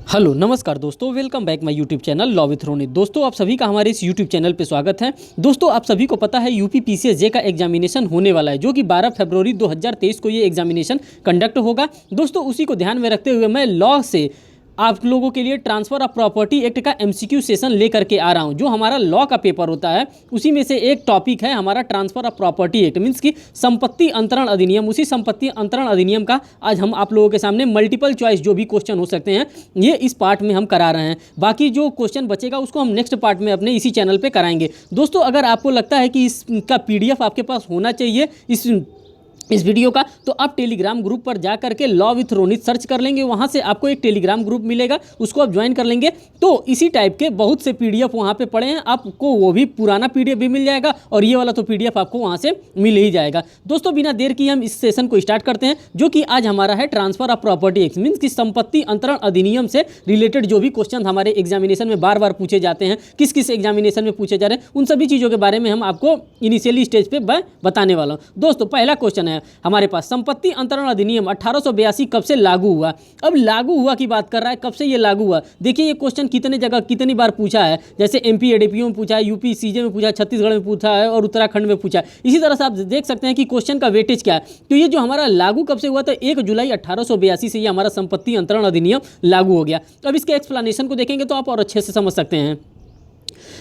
Hello नमस्कार दोस्तों, welcome back my YouTube channel law with Ronit. दोस्तों आप सभी का हमारे इस यूट्यूब चैनल पे स्वागत है। दोस्तों आप सभी को पता है यूपी पीसीएस जे का एग्जामिनेशन होने वाला है, जो कि 12 फरवरी 2023 को ये एग्जामिनेशन कंडक्ट होगा। दोस्तों उसी को ध्यान में रखते हुए मैं लॉ से आप लोगों के लिए ट्रांसफ़र ऑफ प्रॉपर्टी एक्ट का एमसीक्यू सेशन लेकर के आ रहा हूं। जो हमारा लॉ का पेपर होता है उसी में से एक टॉपिक है हमारा transfer of property act, means की संपत्ति अंतरण अधिनियम। उसी संपत्ति अंतरण अधिनियम का आज हम आप लोगों के सामने मल्टीपल चॉइस जो भी क्वेश्चन हो सकते हैं ये इस पार्ट में हम करा रहे हैं। बाकी जो क्वेश्चन बचेगा उसको हम नेक्स्ट पार्ट में अपने इसी चैनल पर कराएंगे। दोस्तों अगर आपको लगता है कि इसका PDF आपके पास होना चाहिए इस वीडियो का, तो आप टेलीग्राम ग्रुप पर जा करके लॉ विथ रोनित सर्च कर लेंगे। वहाँ से आपको एक टेलीग्राम ग्रुप मिलेगा, उसको आप ज्वाइन कर लेंगे तो इसी टाइप के बहुत से PDF वहाँ पे पड़े हैं। आपको वो भी पुराना PDF भी मिल जाएगा और ये वाला तो PDF आपको वहाँ से मिल ही जाएगा। दोस्तों बिना देर की हम इस सेशन को स्टार्ट करते हैं, जो कि आज हमारा है transfer of property act, means की संपत्ति अंतरण अधिनियम से रिलेटेड जो भी क्वेश्चन हमारे एग्जामिनेशन में बार बार पूछे जाते हैं, किस किस एग्जामिनेशन में पूछे जा रहे हैं, उन सभी चीज़ों के बारे में हम आपको इनिशियली स्टेज पर मैं बताने वाला हूँ। दोस्तों पहला क्वेश्चन है हमारे पास, संपत्ति अंतरण अधिनियम 1882 कब से लागू हुआ। अब लागू हुआ की बात कर रहा है, कब से ये लागू हुआ। देखिए ये क्वेश्चन कितने जगह कितनी बार पूछा है, जैसे MP ADPO में पूछा है, यूपी CJ में पूछा है, छत्तीसगढ़ में पूछा है और उत्तराखंड में पूछा है। इसी तरह से आप देख सकते हैं कि क्वेश्चन का वेटेज क्या है। तो ये जो हमारा लागू कब से हुआ था, 1 जुलाई 1882 से ये हमारा संपत्ति अंतरण अधिनियम लागू हो गया। अब इसके एक्सप्लेनेशन को देखेंगे तो आप और अच्छे से समझ सकते हैं।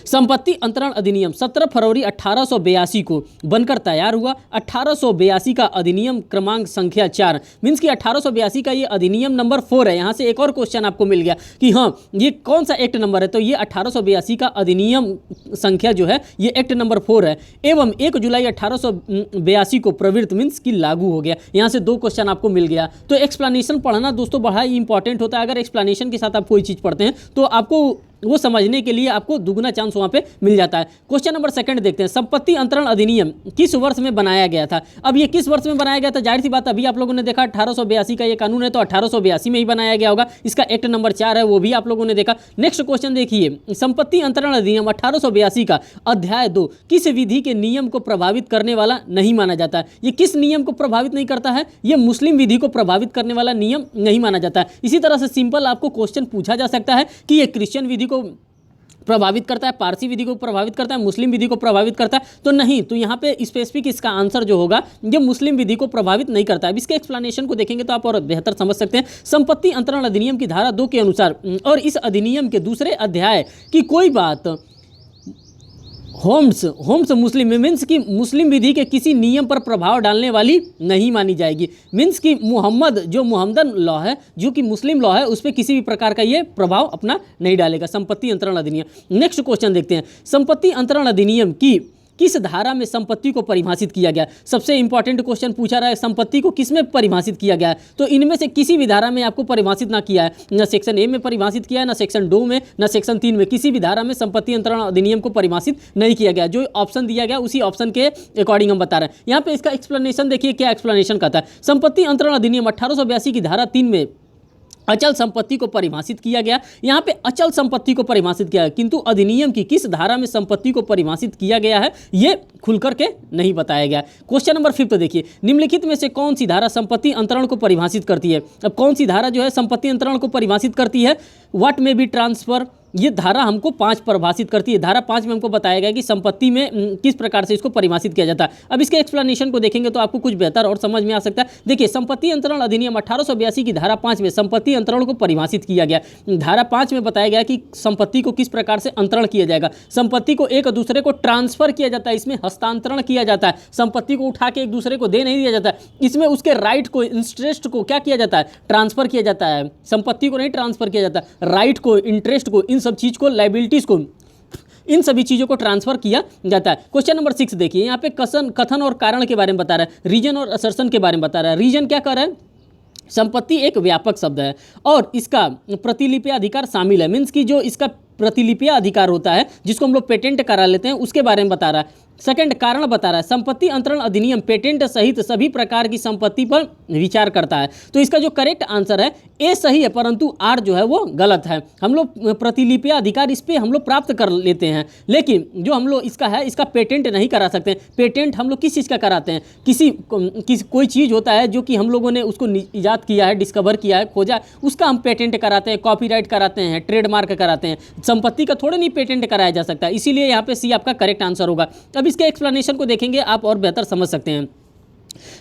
संपत्ति अंतरण अधिनियम 17 फरवरी 1882 को बनकर तैयार हुआ। 1882 का अधिनियम क्रमांक संख्या 4, मीन्स कि 1882 का ये अधिनियम नंबर 4 है। यहाँ से एक और क्वेश्चन आपको मिल गया कि हाँ ये कौन सा एक्ट नंबर है, तो ये 1882 का अधिनियम संख्या जो है ये एक्ट नंबर 4 है एवं 1 जुलाई 1882 को प्रवृत्त, मीन्स कि लागू हो गया। यहाँ से 2 क्वेश्चन आपको मिल गया। तो एक्सप्लेनेशन पढ़ना दोस्तों बड़ा ही इंपॉर्टेंट होता है। अगर एक्सप्लेनेशन के साथ आप कोई चीज़ पढ़ते हैं तो आपको वो समझने के लिए आपको दुगना चांस वहाँ पे मिल जाता है। क्वेश्चन नंबर 2 देखते हैं, संपत्ति अंतरण अधिनियम किस वर्ष में बनाया गया था। अब ये किस वर्ष में बनाया गया था, जाहिर सी बात अभी आप लोगों ने देखा 1882 का ये कानून है तो 1882 में ही बनाया गया होगा। इसका एक्ट नंबर 4 है, वो भी आप लोगों ने देखा। नेक्स्ट क्वेश्चन देखिए, संपत्ति अंतरण अधिनियम 1882 का अध्याय 2 किस विधि के नियम को प्रभावित करने वाला नहीं माना जाता है। ये किस नियम को प्रभावित नहीं करता है, ये मुस्लिम विधि को प्रभावित करने वाला नियम नहीं माना जाता है। इसी तरह से सिंपल आपको क्वेश्चन पूछा जा सकता है कि ये क्रिश्चियन विधि को प्रभावित करता है, पारसी विधि को प्रभावित करता है, मुस्लिम विधि को प्रभावित करता है, तो नहीं। तो यहाँ पे स्पेसिफिक इसका आंसर जो होगा ये मुस्लिम विधि को प्रभावित नहीं करता है। अब इसके एक्सप्लेनेशन को देखेंगे तो आप और बेहतर समझ सकते हैं। संपत्ति अंतरण अधिनियम की धारा 2 के अनुसार और इस अधिनियम के दूसरे अध्याय की कोई बात होम्स मुस्लिम मीन्स की मुस्लिम विधि के किसी नियम पर प्रभाव डालने वाली नहीं मानी जाएगी। मीन्स कि मुहम्मदन लॉ है, जो कि मुस्लिम लॉ है, उस पर किसी भी प्रकार का ये प्रभाव अपना नहीं डालेगा संपत्ति अंतरण अधिनियम। नेक्स्ट क्वेश्चन देखते हैं, संपत्ति अंतरण अधिनियम की किस धारा में संपत्ति को परिभाषित किया गया। सबसे इंपॉर्टेंट क्वेश्चन पूछा रहा है, संपत्ति को किस में परिभाषित किया गया है। तो इनमें से किसी भी धारा में आपको परिभाषित ना किया है, ना सेक्शन A में परिभाषित किया है, ना सेक्शन 2 में, ना सेक्शन 3 में, किसी भी धारा में संपत्ति अंतरण अधिनियम को परिभाषित नहीं किया गया। जो ऑप्शन दिया गया उसी ऑप्शन के अकॉर्डिंग हम बता रहे हैं। यहाँ पे इसका एक्सप्लेनेशन देखिए, क्या एक्सप्लेनेशन कहता है। संपत्ति अंतरण अधिनियम 1882 की धारा 3 में अचल संपत्ति को परिभाषित किया गया। यहाँ पे अचल संपत्ति को परिभाषित किया है, किंतु अधिनियम की किस धारा में संपत्ति को परिभाषित किया गया है ये खुलकर के नहीं बताया गया। क्वेश्चन नंबर 5 देखिए, निम्नलिखित में से कौन सी धारा संपत्ति अंतरण को परिभाषित करती है। अब कौन सी धारा जो है संपत्ति अंतरण को परिभाषित करती है, व्हाट में बी ट्रांसफर, ये धारा हमको 5 परिभाषित करती है। धारा 5 में हमको बताया गया कि संपत्ति में किस प्रकार से इसको परिभाषित किया जाता है। अब इसके एक्सप्लेनेशन को देखेंगे तो आपको कुछ बेहतर और समझ में आ सकता है। देखिए, संपत्ति अंतरण अधिनियम 1882 की धारा 5 में संपत्ति अंतरण को परिभाषित किया गया। धारा 5 में बताया गया कि संपत्ति को किस प्रकार से अंतरण किया जाएगा। संपत्ति को एक दूसरे को ट्रांसफर किया जाता है, इसमें हस्तांतरण किया जाता है। संपत्ति को उठा के एक दूसरे को दे नहीं दिया जाता है, इसमें उसके राइट को, इंटरेस्ट को क्या किया जाता है, ट्रांसफर किया जाता है। संपत्ति को नहीं ट्रांसफर किया जाता, राइट को, इंटरेस्ट को, इन सब चीज को, लायबिलिटीज को, इन सभी चीज़ों को ट्रांसफर किया जाता है। क्वेश्चन नंबर 6 देखिए, यहाँ पे कथन और कारण के बारे में बता रहा है, रीजन और असर्शन के बारे में बता रहा है। रीजन क्या कर रहा है, संपत्ति एक व्यापक शब्द है और इसका प्रतिलिपि अधिकार शामिल है। मीन्स कि जो इसका प्रतिलिपि अधिकार होता है जिसको हम लोग पेटेंट करा लेते हैं उसके बारे में बता रहा है। सेकंड कारण बता रहा है, संपत्ति अंतरण अधिनियम पेटेंट सहित सभी प्रकार की संपत्ति पर विचार करता है। तो इसका जो करेक्ट आंसर है ए सही है, परंतु आर जो है वो गलत है। हम लोग प्रतिलिपि अधिकार इस पे हम लोग प्राप्त कर लेते हैं, लेकिन जो हम लोग इसका है इसका पेटेंट नहीं करा सकते। पेटेंट हम लोग किस चीज़ का कराते हैं, कोई चीज़ होता है जो कि हम लोगों ने उसको ईजाद किया है, डिस्कवर किया है, खोजा, उसका हम पेटेंट कराते हैं, कॉपीराइट कराते हैं, ट्रेडमार्क कराते हैं। संपत्ति का थोड़े नहीं पेटेंट कराया जा सकता, इसीलिए यहाँ पे सी आपका करेक्ट आंसर होगा। अब इसके एक्सप्लेनेशन को देखेंगे आप और बेहतर समझ सकते हैं।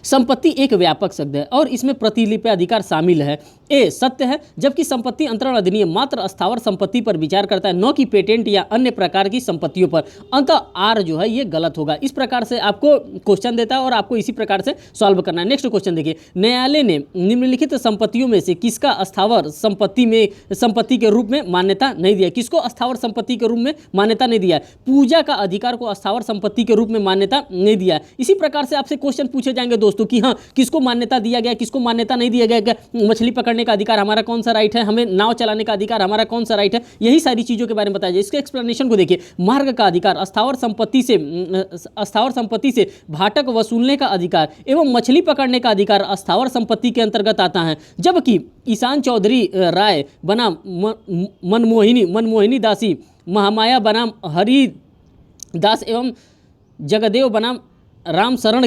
संपत्ति एक व्यापक शब्द है और इसमें प्रतिलिपि अधिकार शामिल है। ए सत्य है, जबकि संपत्ति अंतरण अधिनियम मात्र स्थावर संपत्ति पर विचार करता है, न कि पेटेंट या अन्य प्रकार की संपत्तियों पर। अंततः आर जो है ये गलत होगा। इस प्रकार से आपको क्वेश्चन देता है और आपको इसी प्रकार से सॉल्व करना है। नेक्स्ट क्वेश्चन देखिए, न्यायालय ने निम्नलिखित संपत्तियों में से किसका स्थावर संपत्ति के रूप में मान्यता नहीं दिया। किसको स्थावर संपत्ति के रूप में मान्यता नहीं दिया? पूजा का अधिकार को स्थावर संपत्ति के रूप में मान्यता नहीं दिया। इसी प्रकार से आपसे क्वेश्चन पूछे जाएंगे दोस्तों कि हाँ किसको मान्यता दिया गया, किसको मान्यता नहीं दिया गया, मछली पकड़ने का अधिकार हमारा कौन सा राइट है, हमें नाव चलाने का अधिकार हमारा कौन सा राइट है, यही सारी चीजों के बारे में बताया जाए। इसके एक्सप्लेनेशन को देखिए, मार्ग का अधिकार स्थावर संपत्ति से भाटक वसूलने का अधिकार एवं मछली पकड़ने का अधिकार स्थावर संपत्ति के अंतर्गत आता है, जबकि ईशान चौधरी राय बनाम मनमोहिनी दासी, महामाया बनाम हरि दास एवं जगदेव बनाम राम शरण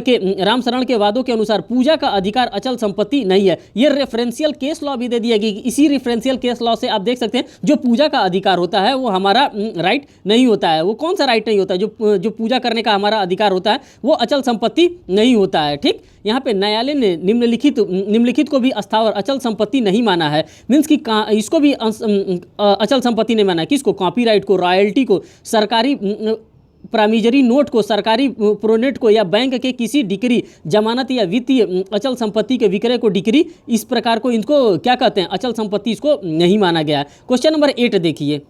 के वादों के अनुसार पूजा का अधिकार अचल संपत्ति नहीं है। ये रेफरेंशियल केस लॉ भी दे दिया गया। इसी रेफरेंशियल केस लॉ से आप देख सकते हैं जो पूजा का अधिकार होता है वो हमारा राइट नहीं होता है। वो कौन सा राइट नहीं होता है? जो पूजा करने का हमारा अधिकार होता है वो अचल संपत्ति नहीं होता है। ठीक, यहाँ पे न्यायालय ने निम्नलिखित को भी स्थावर अचल संपत्ति नहीं माना है। मीन्स कि इसको भी अचल संपत्ति नहीं माना है। किसको? कॉपीराइट को, रॉयल्टी को, सरकारी प्रामिजरी नोट को, सरकारी प्रोनेट को, या बैंक के किसी डिक्री, जमानत या वित्तीय अचल संपत्ति के विक्रय को डिक्री, इस प्रकार को इनको क्या कहते हैं? अचल संपत्ति इसको नहीं माना गया है। क्वेश्चन नंबर 8 देखिए,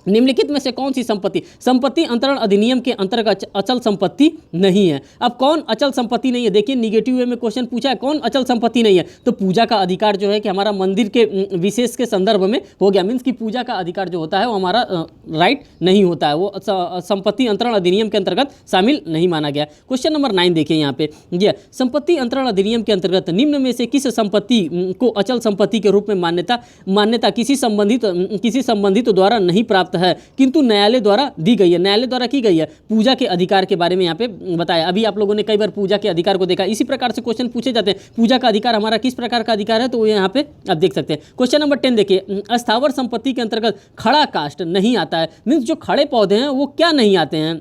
निम्नलिखित में से कौन सी संपत्ति अंतरण अधिनियम के अंतर्गत अचल संपत्ति नहीं है? अब कौन अचल संपत्ति नहीं है? देखिए निगेटिव वे में क्वेश्चन पूछा है, कौन अचल संपत्ति नहीं है? तो पूजा का अधिकार जो है कि हमारा मंदिर के विशेष के संदर्भ में हो गया। मीन्स कि पूजा का अधिकार जो होता है वो हमारा राइट नहीं होता है, वो संपत्ति अंतरण अधिनियम के अंतर्गत शामिल नहीं माना गया। क्वेश्चन नंबर 9 देखिए यहाँ पे, ये संपत्ति अंतरण अधिनियम के अंतर्गत निम्न में से किस संपत्ति को अचल संपत्ति के रूप में मान्यता किसी संबंधित द्वारा नहीं प्राप्त है किंतु न्यायालय द्वारा दी गई है? न्यायालय द्वारा की गई है। पूजा के अधिकार के बारे में यहाँ पे बताया। अभी आप लोगों ने कई बार पूजा के अधिकार को देखा। इसी प्रकार से क्वेश्चन पूछे जाते हैं, पूजा का अधिकार हमारा किस प्रकार का अधिकार है, तो वो यहाँ पे आप देख सकते हैं। क्वेश्चन नंबर 10 देखिए, स्थावर संपत्ति के अंतर्गत खड़ा काष्ठ नहीं आता है। मीन्स जो खड़े पौधे हैं वो क्या नहीं आते हैं?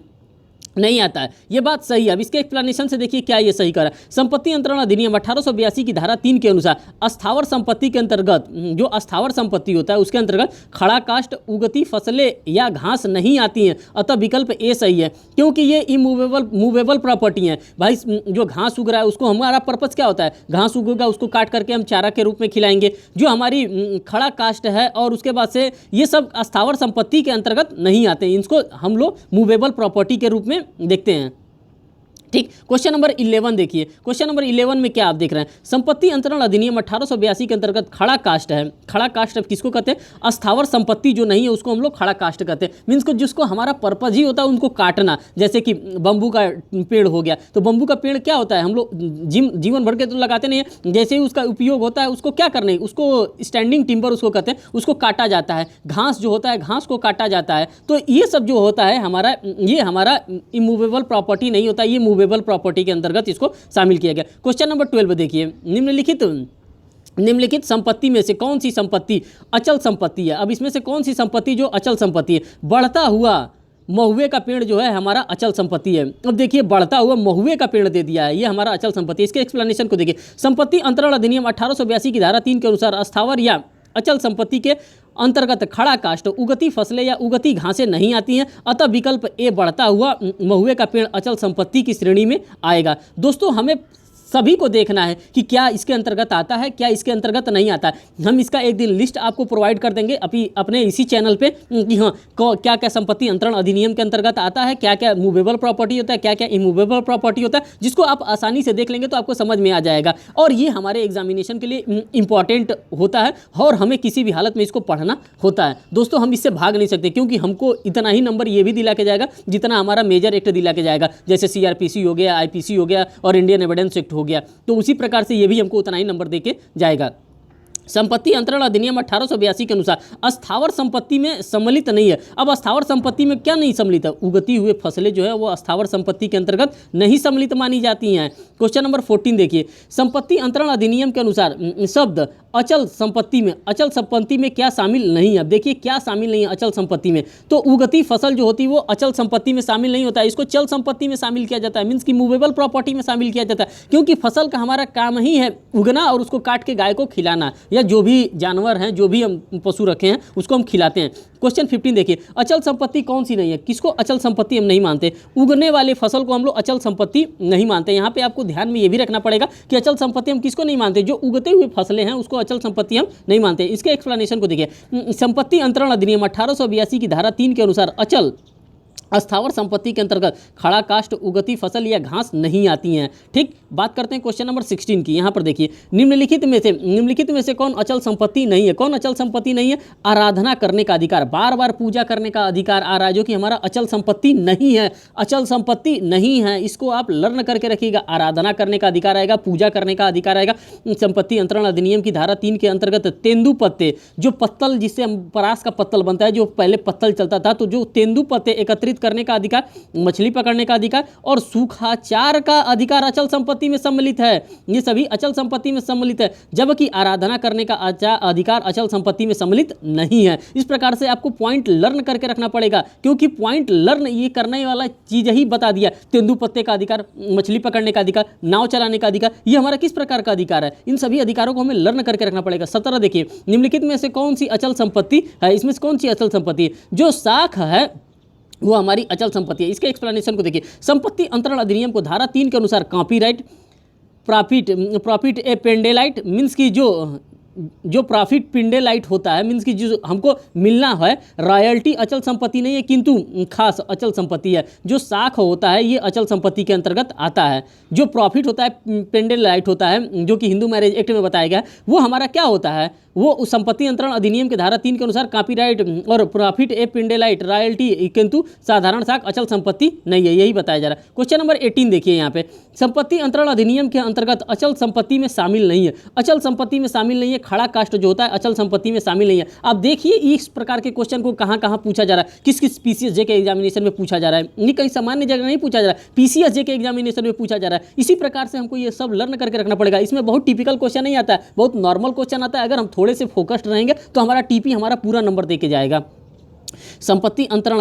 नहीं आता है। ये बात सही है। अब इसके एक्सप्लेनेशन से देखिए क्या ये सही करा। संपत्ति अंतरण अधिनियम 1882 की धारा 3 के अनुसार स्थावर संपत्ति के अंतर्गत, जो स्थावर संपत्ति होता है उसके अंतर्गत खड़ा काष्ठ, उगती फसलें या घास नहीं आती हैं। अतः विकल्प ए सही है, क्योंकि ये मूवेबल प्रॉपर्टी है। भाई जो घास उग रहा है उसको हमारा पर्पज क्या होता है? घास उगेगा उसको काट करके हम चारा के रूप में खिलाएंगे। जो हमारी खड़ा काष्ठ है और उसके बाद से ये सब स्थावर संपत्ति के अंतर्गत नहीं आते, इनको हम लोग मूवेबल प्रॉपर्टी के रूप में देखते हैं। ठीक, क्वेश्चन नंबर 11 देखिए। क्वेश्चन नंबर 11 में क्या आप देख रहे हैं? संपत्ति अंतरण अधिनियम 1882 के अंतर्गत खड़ा काष्ठ है। खड़ा काष्ठ किसको कहते हैं? स्थावर संपत्ति जो नहीं है उसको हम लोग खड़ा काष्ठ कहते हैं। मीन्स को जिसको हमारा पर्पज ही होता है उनको काटना। जैसे कि बम्बू का पेड़ हो गया, तो बम्बू का पेड़ क्या होता है? हम लोग जीवन भर के तो लगाते नहीं है, जैसे ही उसका उपयोग होता है उसको क्या करने, उसको स्टैंडिंग टिम्बर उसको कहते हैं, उसको काटा जाता है। घास जो होता है घास को काटा जाता है। तो ये सब जो होता है हमारा, ये हमारा इमूवेबल प्रॉपर्टी नहीं होता, ये मूवेबल प्रॉपर्टी के अंतर्गत इसको शामिल किया गया। क्वेश्चन नंबर 12 देखिए, निम्नलिखित संपत्ति में से कौन सी संपत्ति अचल संपत्ति है? अब इसमें से कौन सी संपत्ति जो अचल संपत्ति है? बढ़ता हुआ महुए का पेड़ जो है हमारा अचल संपत्ति है। अब देखिए बढ़ता हुआ महुए का पेड़ दे दिया है, ये हमारा अचल संपत्ति। इसके एक्सप्लेनेशन को देखिए, संपत्ति अंतरण अधिनियम 1882 की धारा 3 के अनुसार स्थावर या अचल संपत्ति के अंतर्गत खड़ा काष्ठ, उगती फसलें या उगती घासें नहीं आती हैं। अतः विकल्प ए बढ़ता हुआ महुए का पेड़ अचल संपत्ति की श्रेणी में आएगा। दोस्तों हमें सभी को देखना है कि क्या इसके अंतर्गत आता है, क्या इसके अंतर्गत नहीं आता है। हम इसका एक दिन लिस्ट आपको प्रोवाइड कर देंगे अपने इसी चैनल पे कि हाँ क्या क्या संपत्ति अंतरण अधिनियम के अंतर्गत आता है, क्या क्या मूवेबल प्रॉपर्टी होता है, क्या क्या इमूवेबल प्रॉपर्टी होता है, जिसको आप आसानी से देख लेंगे तो आपको समझ में आ जाएगा। और ये हमारे एग्जामिनेशन के लिए इंपॉर्टेंट होता है और हमें किसी भी हालत में इसको पढ़ना होता है। दोस्तों हम इससे भाग नहीं सकते, क्योंकि हमको इतना ही नंबर ये भी दिला के जाएगा जितना हमारा मेजर एक्ट दिला के जाएगा, जैसे सीआरपीसी हो गया, आईपीसी हो गया और इंडियन एविडेंस एक्ट हो गया, तो उसी प्रकार से ये भी हमको उतना ही नंबर दे के जाएगा। संपत्ति अंतरण अधिनियम 1882 के अनुसार अस्थावर संपत्ति में सम्मिलित नहीं है। अब अस्थावर संपत्ति में क्या नहीं सम्मिलित है? उगती हुए फसलें जो है वो अस्थावर संपत्ति के अंतर्गत नहीं सम्मिलित मानी जाती हैं। क्वेश्चन नंबर 14 देखिए, संपत्ति अंतरण अधिनियम के अनुसार शब्द अचल संपत्ति में क्या शामिल नहीं है? अब देखिए क्या शामिल नहीं है अचल संपत्ति में, तो उगती फसल जो होती है वो अचल संपत्ति में शामिल नहीं होता है, इसको चल संपत्ति में शामिल किया जाता है, मीन्स की मूवेबल प्रॉपर्टी में शामिल किया जाता है, क्योंकि फसल का हमारा काम ही है उगना और उसको काट के गाय को खिलाना, या जो भी जानवर हैं, जो भी हम पशु रखे हैं उसको हम खिलाते हैं। क्वेश्चन 15 देखिए, अचल संपत्ति कौन सी नहीं है? किसको अचल संपत्ति हम नहीं मानते? उगने वाले फसल को हम लोग अचल संपत्ति नहीं मानते। यहाँ पे आपको ध्यान में ये भी रखना पड़ेगा कि अचल संपत्ति हम किसको नहीं मानते? जो उगते हुए फसलें हैं उसको अचल संपत्ति हम नहीं मानते। इसके एक्सप्लेनेशन को देखिए, संपत्ति अंतरण अधिनियम 1882 की धारा 3 के अनुसार अचल अस्थावर संपत्ति के अंतर्गत खड़ा काष्ठ, उगती फसल या घास नहीं आती हैं। ठीक, बात करते हैं क्वेश्चन नंबर 16 की। यहाँ पर देखिए, निम्नलिखित में से कौन अचल संपत्ति नहीं है? कौन अचल संपत्ति नहीं है? आराधना करने का अधिकार, बार बार पूजा करने का अधिकार आ रहा है, जो कि हमारा अचल संपत्ति नहीं है। अचल संपत्ति नहीं है, इसको आप लर्न करके रखिएगा। आराधना करने का अधिकार आएगा, पूजा करने का अधिकार आएगा। संपत्ति अंतरण अधिनियम की धारा 3 के अंतर्गत तेंदु पत्ते, जो पत्तल जिससे हम परास का पत्तल बनता है, जो पहले पत्तल चलता था, तो जो तेंदु पत्ते एकत्रित करने का अधिकार, मछली पकड़ने का अधिकार और सूखाचार का अधिकार अचल संपत्ति में सम्मिलित है। ये सभी अचल संपत्ति में सम्मिलित है, जबकि आराधना करने का अधिकार अचल संपत्ति में सम्मिलित नहीं है। इस प्रकार से आपको पॉइंट लर्न करके रखना पड़ेगा, क्योंकि पॉइंट लर्न ये करने वाला चीज ही बता दिया। तेंदु पत्ते का अधिकार, मछली पकड़ने का अधिकार, नाव चलाने का अधिकार, ये हमारा किस प्रकार का अधिकार है? इन सभी अधिकारों को हमें लर्न करके रखना पड़ेगा। 17 देखिए, निम्नलिखित में से कौन सी अचल संपत्ति है? इसमें से कौन सी अचल संपत्ति है? जो साख है वो हमारी अचल संपत्ति है। इसके एक्सप्लेनेशन को देखिए, संपत्ति अंतरण अधिनियम को धारा 3 के अनुसार कॉपीराइट, प्रॉफिट ए पेंडेलाइट, मीन्स की जो प्रॉफिट पिंडेलाइट होता है, मीन्स की जो हमको मिलना है, रॉयल्टी अचल संपत्ति नहीं है किंतु खास अचल संपत्ति है। जो साख होता है ये अचल संपत्ति के अंतर्गत आता है। जो प्रॉफिट होता है, पेंडेलाइट होता है, जो कि हिंदू मैरिज एक्ट में बताया गया है, वो हमारा क्या होता है? वो संपत्ति अंतरण अधिनियम के धारा 3 के अनुसार कॉपीराइट और प्रॉफिट ए पिंडेलाइट, रॉयल्टी किंतु साधारण साख अचल संपत्ति नहीं है, यही बताया जा रहा है। क्वेश्चन नंबर 18 देखिए, यहाँ पे संपत्ति अंतरण अधिनियम के अंतर्गत अचल संपत्ति में शामिल नहीं है। अचल संपत्ति में शामिल नहीं है, खड़ा काष्ठ जो होता है अचल संपत्ति में शामिल नहीं है। आप देखिए इस प्रकार के क्वेश्चन को कहाँ कहाँ पूछा जा रहा है, किस किस पीसीएस के एग्जामिनेशन में पूछा जा रहा है। ये कहीं सामान्य जगह नहीं पूछा जा रहा है, पीसीएस के एग्जामिनेशन में पूछा जा रहा है। इसी प्रकार से हमको ये सब लर्न करके रखना पड़ेगा। इसमें बहुत टिपिकल क्वेश्चन नहीं आता है, बहुत नॉर्मल क्वेश्चन आता है। अगर हम थोड़े से फोकस्ड रहेंगे तो हमारा टीपी हमारा पूरा नंबर दे के जाएगा। संपत्ति अंतरण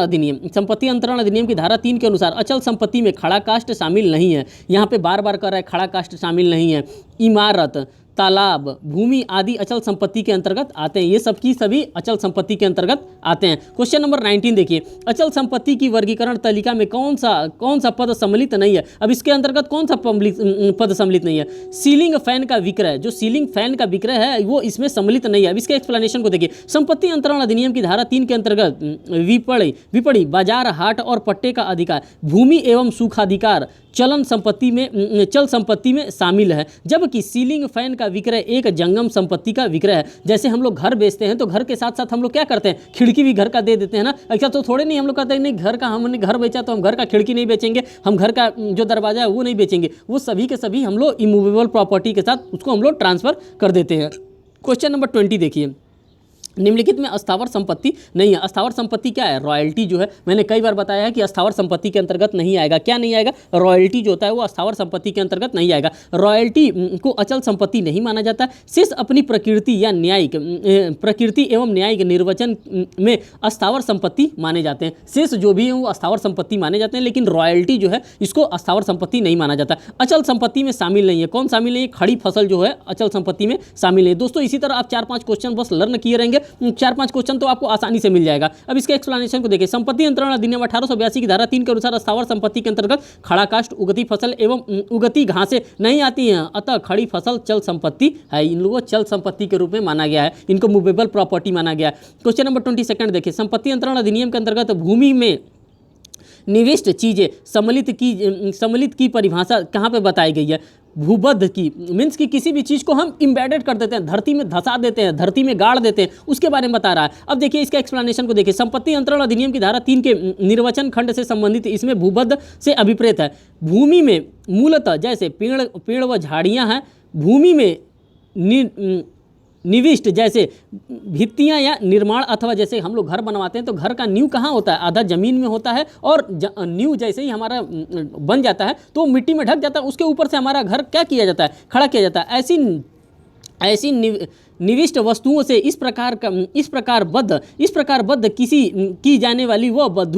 अधिनियम की धारा 3 के अनुसार अचल संपत्ति में खड़ा काष्ठ शामिल नहीं है। यहाँ पे बार बार कर रहा है खड़ा काष्ठ शामिल नहीं है। इमारत, तालाब, भूमि आदि अचल संपत्ति के अंतर्गत आते हैं। ये सब की सभी अचल संपत्ति के अंतर्गत आते हैं। क्वेश्चन नंबर 19 देखिए, अचल संपत्ति की वर्गीकरण तालिका में कौन सा पद सम्मिलित नहीं है? अब इसके अंतर्गत कौन सा पद सम्मिलित नहीं है? सीलिंग फैन का विक्रय, जो सीलिंग फैन का विक्रय है वो इसमें सम्मिलित नहीं है। अब इसके एक्सप्लेनेशन को देखिए, संपत्ति अंतरण अधिनियम की धारा 3 के अंतर्गत विपणि, बाजार, हाट और पट्टे का अधिकार, भूमि एवं सुखाधिकार चल संपत्ति में शामिल है, जबकि सीलिंग फैन का विक्रय एक जंगम संपत्ति का विक्रय है। जैसे हम लोग घर बेचते हैं तो घर के साथ साथ हम लोग क्या करते हैं, खिड़की भी घर का दे देते हैं ना। ऐसा तो थोड़े नहीं हम लोग कहते हैं नहीं घर का, हमने घर बेचा तो हम घर का खिड़की नहीं बेचेंगे, हम घर का जो दरवाजा है वो नहीं बेचेंगे। वो सभी के सभी हम लोग इमूवेबल प्रॉपर्टी के साथ उसको हम लोग ट्रांसफर कर देते हैं। क्वेश्चन नंबर 20 देखिए, निम्नलिखित में अस्थावर संपत्ति नहीं है। अस्थावर संपत्ति क्या है? रॉयल्टी जो है, मैंने कई बार बताया है कि अस्थावर संपत्ति के अंतर्गत नहीं आएगा। क्या नहीं आएगा? रॉयल्टी जो होता है वो अस्थावर संपत्ति के अंतर्गत नहीं आएगा। रॉयल्टी को अचल संपत्ति नहीं माना जाता। शेष अपनी प्रकृति एवं न्यायिक निर्वचन में अस्थावर संपत्ति माने जाते हैं। शेष जो भी है वो अस्थावर संपत्ति माने जाते हैं, लेकिन रॉयल्टी जो है इसको अस्थावर संपत्ति नहीं माना जाता। अचल संपत्ति में शामिल नहीं है। कौन शामिल नहीं है? खड़ी फसल जो है अचल संपत्ति में शामिल है। दोस्तों इसी तरह आप 4-5 क्वेश्चन बस लर्न किए रहेंगे 4-5 क्वेश्चन तो आपको आसानी से मिल जाएगा। अब इसके एक्सप्लेनेशन को देखिए। संपत्ति अंतरण अधिनियम 1882 की धारा 3 के अनुसार स्थावर संपत्ति के अंतर्गत खड़ा काष्ठ, उगती फसल एवं उगती घासें नहीं आती हैं, अतः खड़ी फसल चल संपत्ति है। इन लोगों को चल संपत्ति के रूप में माना गया है, इनको मूवेबल प्रॉपर्टी माना गया है। क्वेश्चन नंबर 22 देखिए। संपत्ति अंतरण अधिनियम के अंतर्गत भूमि में निविष्ट चीजें सम्मिलित की परिभाषा कहाँ पे बताई गई है? भूबद्ध की, मीन्स कि किसी भी चीज़ को हम इम्बेडेड कर देते हैं, धरती में धंसा देते हैं, धरती में गाड़ देते हैं, उसके बारे में बता रहा है। अब देखिए इसका एक्सप्लेनेशन को देखिए। संपत्ति अंतरण अधिनियम की धारा 3 के निर्वचन खंड से संबंधित इसमें भूबद्ध से अभिप्रेत है। भूमि में मूलतः जैसे पेड़ व झाड़ियाँ हैं, भूमि में निविष्ट जैसे भित्तियाँ या निर्माण, अथवा जैसे हम लोग घर बनवाते हैं तो घर का नींव कहाँ होता है? आधा जमीन में होता है, और नींव जैसे ही हमारा बन जाता है तो मिट्टी में ढक जाता है, उसके ऊपर से हमारा घर क्या किया जाता है? खड़ा किया जाता है। ऐसी निविष्ट वस्तुओं से इस प्रकार बद्ध किसी की जाने वाली वह बद्ध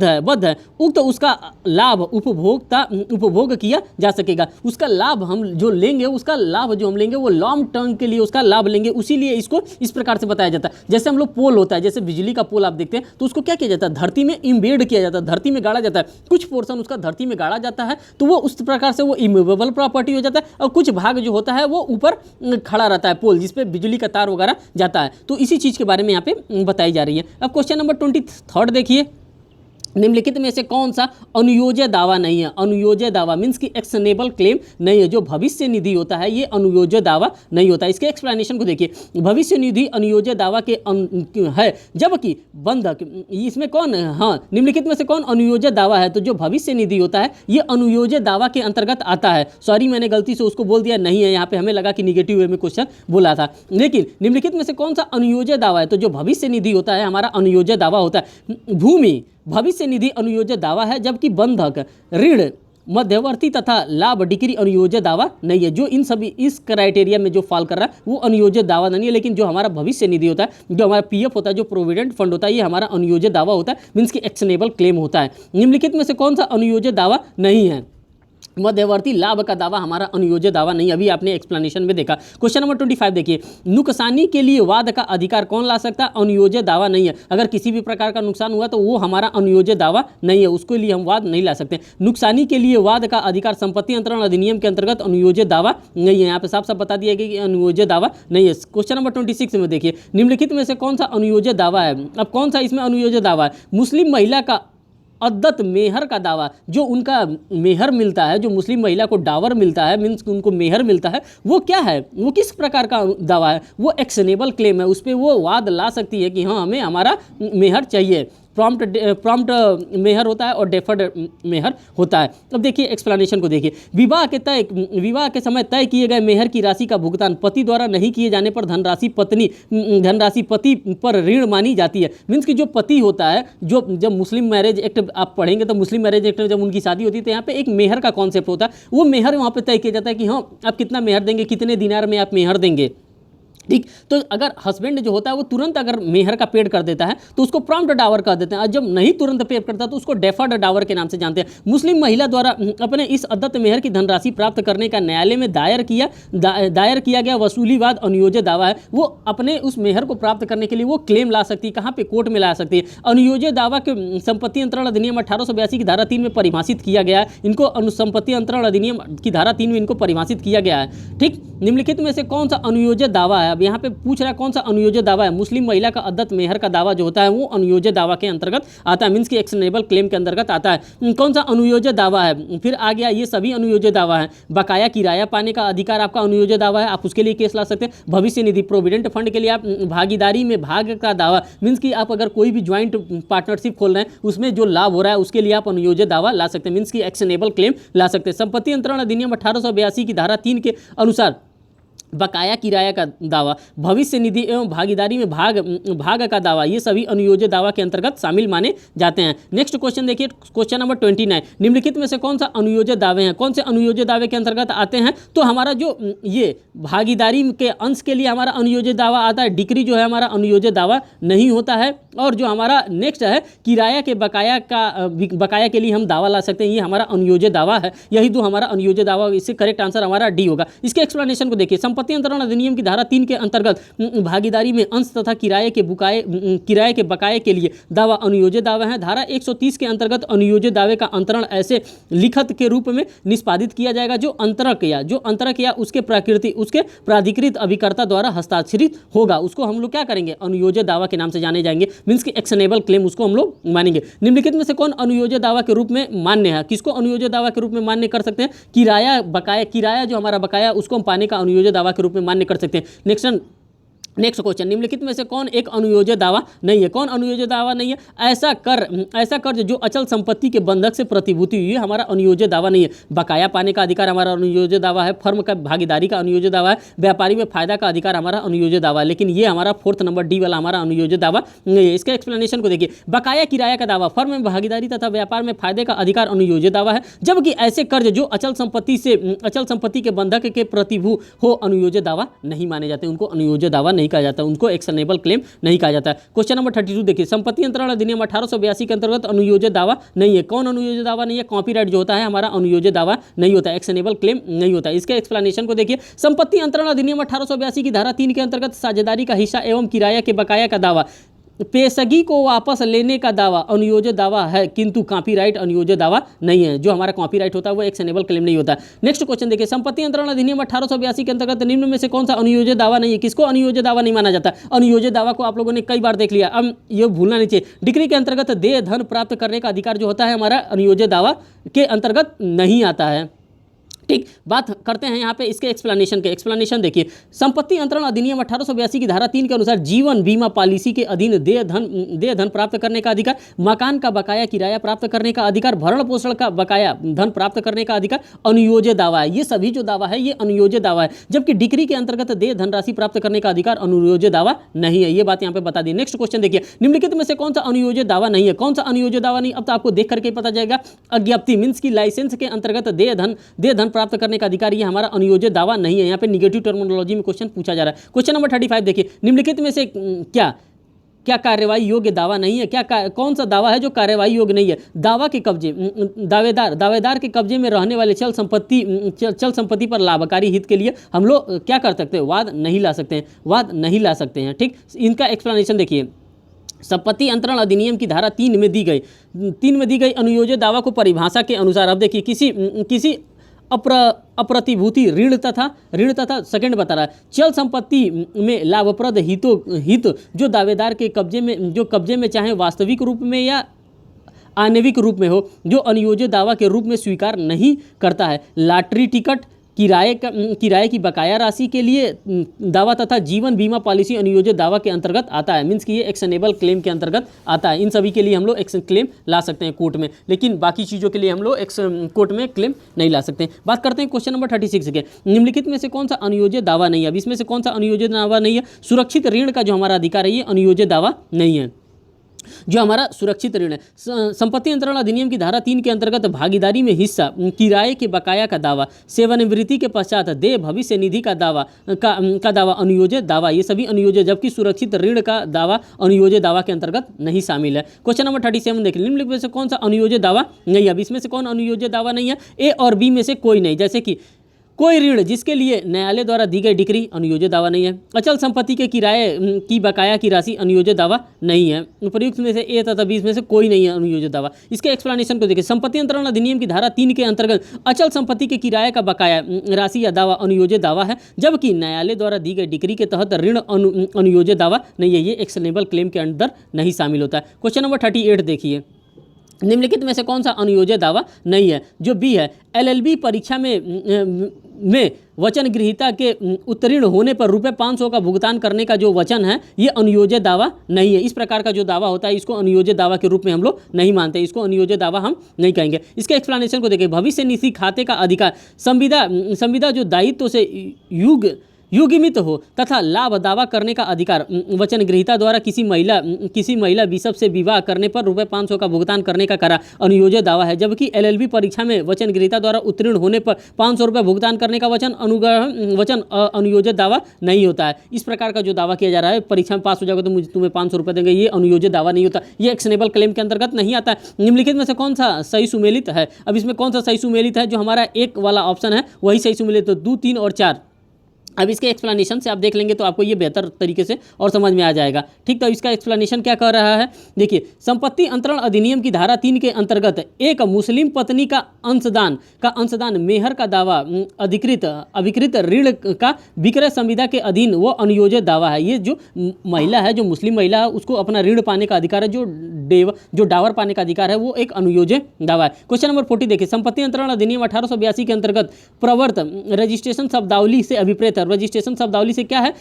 है, उक्त उसका लाभ उपभोग किया जा सकेगा। उसका लाभ हम जो लेंगे, वो लॉन्ग टर्म के लिए उसका लाभ लेंगे, उसीलिए इसको इस प्रकार से बताया जाता है। जैसे हम लोग पोल होता है, जैसे बिजली का पोल आप देखते हैं, तो उसको क्या किया जाता है? धरती में इम्बेड किया जाता है, धरती में गाड़ा जाता है। कुछ पोर्शन उसका धरती में गाड़ा जाता है तो वो उस प्रकार से वो इमूवेबल प्रॉपर्टी हो जाता है, और कुछ भाग जो होता है वो ऊपर खड़ा रहता है, पोल जिसपे बिजली का तार वगैरह जाता है। तो इसी चीज़ के बारे में यहाँ पे बताई जा रही है। अब क्वेश्चन नंबर 23 देखिए। निम्नलिखित में से कौन सा अनुयोज्य दावा नहीं है? अनुयोज्य दावा मीन्स कि एक्शनेबल क्लेम नहीं है। जो भविष्य निधि होता है ये अनुयोज्य दावा नहीं होता। इसके एक्सप्लेनेशन को देखिए। भविष्य निधि अनुयोज्य दावा के है, जबकि बंधक इसमें कौन है? हाँ, निम्नलिखित में से कौन अनुयोज्य दावा है? तो जो भविष्य निधि होता है ये अनुयोज्य दावा के अंतर्गत आता है। सॉरी, मैंने गलती से उसको बोल दिया, नहीं है यहाँ पे, हमें लगा कि निगेटिव वे में क्वेश्चन बोला था। लेकिन निम्नलिखित में से कौन सा अनुयोज्य दावा है? तो जो भविष्य निधि होता है हमारा अनुयोज्य दावा होता है। भूमि भविष्य निधि अनुयोज्य दावा है, जबकि बंधक, ऋण, मध्यवर्ती तथा लाभ डिक्री अनुयोज्य दावा नहीं है। जो इन सभी इस क्राइटेरिया में जो फॉल कर रहा है वो अनुयोज्य दावा नहीं है। लेकिन जो हमारा भविष्य निधि होता है, जो हमारा पीएफ होता है, जो प्रोविडेंट फंड होता है, ये हमारा अनुयोज्य दावा होता है, मीन्स की एक्शनेबल क्लेम होता है। निम्नलिखित में से कौन सा अनुयोज्य दावा नहीं है? मध्यवर्ती लाभ का दावा हमारा अनुयोज्य दावा नहीं, अभी आपने एक्सप्लेनेशन में देखा। क्वेश्चन नंबर 25 देखिए। नुकसानी के लिए वाद का अधिकार कौन ला सकता है? अनुयोज्य दावा नहीं है। अगर किसी भी प्रकार का नुकसान हुआ तो वो हमारा अनुयोज्य दावा नहीं है, उसके लिए हम वाद नहीं ला सकते। नुकसानी के लिए वाद का अधिकार संपत्ति अंतरण अधिनियम के अंतर्गत अनुयोज्य दावा नहीं है। यहाँ पे साफ साफ बता दिया गया कि अनुयोज्य दावा नहीं है। क्वेश्चन नंबर 26 में देखिए। निम्नलिखित में से कौन सा अनुयोज्य दावा है? अब कौन सा इसमें अनुयोज्य दावा है? मुस्लिम महिला का अद्दत मेहर का दावा, जो उनका मेहर मिलता है, जो मुस्लिम महिला को डावर मिलता है, मीन्स उनको मेहर मिलता है, वो क्या है? वो किस प्रकार का दावा है? वो एक्शनेबल क्लेम है। उस पर वो वाद ला सकती है कि हाँ हमें हमारा मेहर चाहिए। प्रॉम्प्ट मेहर होता है और डेफर्ड मेहर होता है। अब देखिए एक्सप्लेनेशन को देखिए। विवाह के समय तय किए गए मेहर की राशि का भुगतान पति द्वारा नहीं किए जाने पर धनराशि पति पर ऋण मानी जाती है। मीन्स कि जो पति होता है, जो जब मुस्लिम मैरिज एक्ट आप पढ़ेंगे तो मुस्लिम मैरिज एक्ट में जब उनकी शादी होती है तो यहाँ पे एक मेहर का कॉन्सेप्ट होता है। वो मेहर वहाँ पे तय किया जाता है कि हाँ आप कितना मेहर देंगे, कितने दिनार में आप मेहर देंगे। ठीक, तो अगर हस्बैंड जो होता है वो तुरंत अगर मेहर का पेड कर देता है तो उसको प्रॉम्प्ट डावर कर देते हैं, और जब नहीं तुरंत पे करता तो उसको डेफर्ड डावर के नाम से जानते हैं। मुस्लिम महिला द्वारा अपने इस अदत्त मेहर की धनराशि प्राप्त करने का न्यायालय में दायर किया गया वसूलीवाद अनुयोज्य दावा है। वो अपने उस मेहर को प्राप्त करने के लिए वो क्लेम ला सकती है, कहाँ पे? कोर्ट में ला सकती है। अनुयोज्य दावा के संपत्ति अंतरण अधिनियम 1882 की धारा 3 में परिभाषित किया गया है। इनको अनुसंपत्ति अंतरण अधिनियम की धारा 3 में इनको परिभाषित किया गया है। ठीक, निम्नलिखित में से कौन सा अनुयोज्य दावा है? अब यहाँ पे पूछ रहा है कौन सा अनुयोज्य दावा है। मुस्लिम महिला का अद्दत मेहर का दावा जो होता है वो अनुयोज्य दावा के अंतर्गत आता है, मीन्स की एक्शनेबल क्लेम के अंतर्गत आता है। कौन सा अनुयोज्य दावा है? फिर आ गया, ये सभी अनुयोज्य दावा है। बकाया किराया पाने का अधिकार आपका अनुयोज्य दावा है, आप उसके लिए केस ला सकते हैं। भविष्य निधि प्रोविडेंट फंड के लिए आप भागीदारी में भाग का दावा, मीन्स की आप अगर कोई भी ज्वाइंट पार्टनरशिप खोल रहे हैं उसमें जो लाभ हो रहा है उसके लिए आप अनुयोज्य दावा ला सकते हैं, मीन्स की एक्शनेबल क्लेम ला सकते हैं। संपत्ति अंतरण अधिनियम 1882 की धारा 3 के अनुसार बकाया किराया का दावा, भविष्य निधि एवं भागीदारी में भाग का दावा, ये सभी अनुयोज्य दावा के अंतर्गत शामिल माने जाते हैं। नेक्स्ट क्वेश्चन देखिए, क्वेश्चन नंबर 29। निम्नलिखित में से कौन सा अनुयोज्य दावे हैं? कौन से अनुयोज्य दावे के अंतर्गत आते हैं? तो हमारा जो ये भागीदारी के अंश के लिए हमारा अनुयोज्य दावा आता है। डिक्री जो है हमारा अनुयोज्य दावा नहीं होता है। और जो हमारा नेक्स्ट है किराया के बकाया के लिए हम दावा ला सकते हैं, ये हमारा अनुयोज्य दावा है। यही तो हमारा अनुयोज्य दावा, इससे करेक्ट आंसर हमारा डी होगा। इसके एक्सप्लेनेशन को देखिए। संपत्ति अंतरण अधिनियम की धारा 3 के अंतर्गत भागीदारी में अंश तथा किराए के बकाये के लिए दावा अनुयोज्य दावा है। धारा 130 के अंतर्गत अनुयोज्य दावे का अंतरण ऐसे लिखत के रूप में निष्पादित किया जाएगा जो अंतरक या उसके प्राधिकृत अभिकर्ता द्वारा हस्ताक्षरित होगा, उसको हम लोग क्या करेंगे, अनुयोज्य दावा के नाम से जाने जाएंगे। मीन्स की एक्शनेबल क्लेम उसको हम लोग मानेंगे। निम्नलिखित में से कौन अनुयोज्य दावा के रूप में मान्य है? किसको अनुयोज्य दावा के रूप में मान्य कर सकते हैं? किराया जो हमारा बकाया उसको हम पाने का अनुयोज्य दावा के रूप में मान्य कर सकते हैं। नेक्स्ट क्वेश्चन, निम्नलिखित में से कौन एक अनुयोज्य दावा नहीं है? कौन अनुयोज्य दावा नहीं है? ऐसा कर्ज जो अचल संपत्ति के बंधक से प्रतिभूति हुई है हमारा अनुयोज्य दावा नहीं है। बकाया पाने का अधिकार हमारा अनुयोज्य दावा है। फर्म का भागीदारी का अनुयोज्य दावा है। व्यापारी में फायदा का अधिकार हमारा अनुयोज्य दावा है। लेकिन ये हमारा 4th नंबर डी वाला हमारा अनुयोज्य दावा नहीं है। इसके एक्सप्लेनेशन को देखिए। बकाया किराया का दावा, फर्म में भागीदारी तथा व्यापार में फायदे का अधिकार अनुयोज्य दावा है, जबकि ऐसे कर्ज जो अचल संपत्ति के बंधक के प्रतिभू हो अनुयोज्य दावा नहीं माने जाते, उनको अनुयोज्य दावा नहीं कहा जाता, उनको एक्शनेबल क्लेम नहीं कहा जाता। क्वेश्चन नंबर 32 देखिए। संपत्ति अंतरण अधिनियम 1882 के अंतर्गत अनुयोज्य दावा नहीं है। कौन अनुयोज्य दावा नहीं है? कॉपीराइट जो होता है हमारा अनुयोज्य दावा नहीं होता, एक्शनेबल क्लेम नहीं होता। इसके एक्सप्लेनेशन को देखिए। संपत्ति अंतरण अधिनियम 1882 की धारा 3 के अंतर्गत साझेदारी का हिस्सा एवं किराया के बकाया का दावा, पेशगी को वापस लेने का दावा अनुयोज्य दावा है, किंतु कॉपीराइट अनुयोज्य दावा नहीं है। जो हमारा कॉपीराइट होता है वो एक्शनेबल क्लेम नहीं होता। नेक्स्ट क्वेश्चन देखिए। संपत्ति अंतरण अधिनियम 1882 के अंतर्गत निम्न में से कौन सा अनुयोज्य दावा नहीं है? किसको अनुयोज्य दावा नहीं माना जाता? अनुयोज्य दावा को आप लोगों ने कई बार देख लिया, अब ये भूलना नहीं चाहिए। डिक्री के अंतर्गत देय धन प्राप्त करने का अधिकार जो होता है हमारा अनुयोज्य दावा के अंतर्गत नहीं आता है। ठीक, बात करते हैं यहाँ पे इसके एक्सप्लेनेशन देखिए। संपत्ति अंतरण अधिनियम 1882 की धारा 3 के अनुसार जीवन बीमा पॉलिसी के अधीन देय धन प्राप्त करने का अधिकार, मकान का बकाया किराया प्राप्त करने का अधिकार, भरण पोषण का बकाया धन प्राप्त करने का अधिकार अनुयोज्य दावा है। ये सभी जो दावा है ये अनुयोज्य दावा है, जबकि डिक्री के अंतर्गत देय धनराशि प्राप्त करने का अधिकार अनुयोज्य दावा नहीं है। ये बात यहाँ पे बता दी। नेक्स्ट क्वेश्चन देखिए। निम्नलिखित में से कौन सा अनुयोज्य दावा नहीं है? कौन सा अनुयोज्य दावा नहीं? अब तो आपको देख करके पता जाएगा। अज्ञप्ति मीन्स की लाइसेंस के अंतर्गत देय धन प्राप्त करने का अधिकार ये हमारा अनुयोज्य दावा नहीं है। यहाँ पे निगेटिव टर्मिनोलॉजी में क्वेश्चन पूछा जा रहा है। क्वेश्चन नंबर 35 देखिए। निम्नलिखित में से क्या कार्यवाही योग्य दावा नहीं है? कौन सा दावा है जो कार्यवाही योग्य नहीं है? दावा के कब्जे, दावेदार के कब्जे में रहने वाले चल संपत्ति पर लाभकारी हित के लिए हम लोग क्या कर सकते हैं? वाद नहीं ला सकते हैं। ठीक, इनका एक्सप्लेनेशन देखिए। संपत्ति अंतरण अधिनियम की धारा 3 में दी गई अनुयोज्य दावा को परिभाषा के अनुसार, अब देखिए, किसी अप्रतिभूति ऋण तथा सेकंड बता रहा है चल संपत्ति में लाभप्रद हित जो दावेदार के कब्जे में चाहे वास्तविक रूप में या आणविक रूप में हो, जो अनुयोज्य दावा के रूप में स्वीकार नहीं करता है। लॉटरी टिकट, किराए की बकाया राशि के लिए दावा तथा जीवन बीमा पॉलिसी अनुयोज्य दावा के अंतर्गत आता है। मीन्स कि ये एक्शनेबल क्लेम के अंतर्गत आता है। इन सभी के लिए हम लोग एक्शन क्लेम ला सकते हैं कोर्ट में, लेकिन बाकी चीज़ों के लिए हम लोग कोर्ट में क्लेम नहीं ला सकते हैं। बात करते हैं क्वेश्चन नंबर 36 के। निम्नलिखित में से कौन सा अनुयोज्य दावा नहीं है? अब इसमें से कौन सा अनुयोज्य दावा नहीं है? सुरक्षित ऋण का जो हमारा अधिकार है ये अनुयोज्य दावा नहीं है, जो हमारा सुरक्षित ऋण है। संपत्ति अंतरण अधिनियम की धारा 3 के अंतर्गत भागीदारी में हिस्सा, किराए के बकाया का दावा, सेवानिवृत्ति के पश्चात देय भविष्य निधि का दावा अनुयोज्य दावा, ये सभी अनुयोज्य, जबकि सुरक्षित ऋण का दावा अनुयोज्य दावा के अंतर्गत नहीं शामिल है। क्वेश्चन नंबर 37 देखिए। निम्नलिखित में से कौन सा अनुयोज्य दावा नहीं है? अब इसमें से कौन अनुयोज्य दावा नहीं है? ए और बी में से कोई नहीं। जैसे कि कोई ऋण जिसके लिए न्यायालय द्वारा दी गई डिक्री अनुयोज्य दावा नहीं है। अचल संपत्ति के किराए की बकाया की राशि अनुयोज्य दावा नहीं है। उपर्युक्त में से ए तथा बी में से कोई नहीं है अनुयोज्य दावा। इसके एक्सप्लेनेशन को देखिए। संपत्ति अंतरण अधिनियम की धारा 3 के अंतर्गत अचल संपत्ति के किराए का बकाया राशि या दावा अनुयोज्य दावा है, जबकि न्यायालय द्वारा दी गई डिक्री के तहत ऋण अनुयोज्य दावा नहीं है। ये एक्शनेबल क्लेम के अंदर नहीं शामिल होता है। क्वेश्चन नंबर 38 देखिए। निम्नलिखित में से कौन सा अनुयोज्य दावा नहीं है? जो बी है, LLB परीक्षा में वचन गृहीता के उत्तीर्ण होने पर ₹500 का भुगतान करने का जो वचन है ये अनुयोज्य दावा नहीं है। इस प्रकार का जो दावा होता है इसको अनुयोज्य दावा के रूप में हम लोग नहीं मानते, इसको अनुयोज्य दावा हम नहीं कहेंगे। इसके एक्सप्लेनेशन को देखिए। भविष्य निधि खाते का अधिकार, संविदा जो दायित्व से युग्मित हो तथा लाभ दावा करने का अधिकार, वचन गृहीता द्वारा किसी महिला बिशप से विवाह करने पर ₹500 का भुगतान करने का करा अनुयोज्य दावा है, जबकि LLB परीक्षा में वचन गृहीता द्वारा उत्तीर्ण होने पर ₹500 भुगतान करने का वचन अनुयोज्य दावा नहीं होता है। इस प्रकार का जो दावा किया जा रहा है, परीक्षा में पास हो जाओगे तो तुम्हें ₹500 देंगे, ये अनुयोज्य दावा नहीं होता, ये एक्शनेबल क्लेम के अंतर्गत नहीं आता है। निम्नलिखित में से कौन सा सही सुमेलित है? अब इसमें कौन सा सही सुमेलित है? जो हमारा एक वाला ऑप्शन है वही सही सुमेलित। तो 2, 3 और 4 अब इसके एक्सप्लेनेशन से आप देख लेंगे तो आपको ये बेहतर तरीके से और समझ में आ जाएगा। ठीक, तो इसका एक्सप्लेनेशन क्या कर रहा है, देखिए, संपत्ति अंतरण अधिनियम की धारा 3 के अंतर्गत एक मुस्लिम पत्नी का अंशदान मेहर का दावा अभिकृत ऋण का विक्रय संविदा के अधीन वो अनुयोजित दावा है। ये जो महिला है, जो मुस्लिम महिला है, उसको अपना ऋण पाने का अधिकार है, जो डावर पाने का अधिकार है, वो एक अनुयोज्य दावा है। क्वेश्चन नंबर 40 देखिए, संपत्ति अंतरण अधिनियम 1882 के अंतर्गत प्रवर्तन रजिस्ट्रेशन शब्दावली से अभिप्रेत है। रजिस्ट्रेशन शब्दावली से क्या है,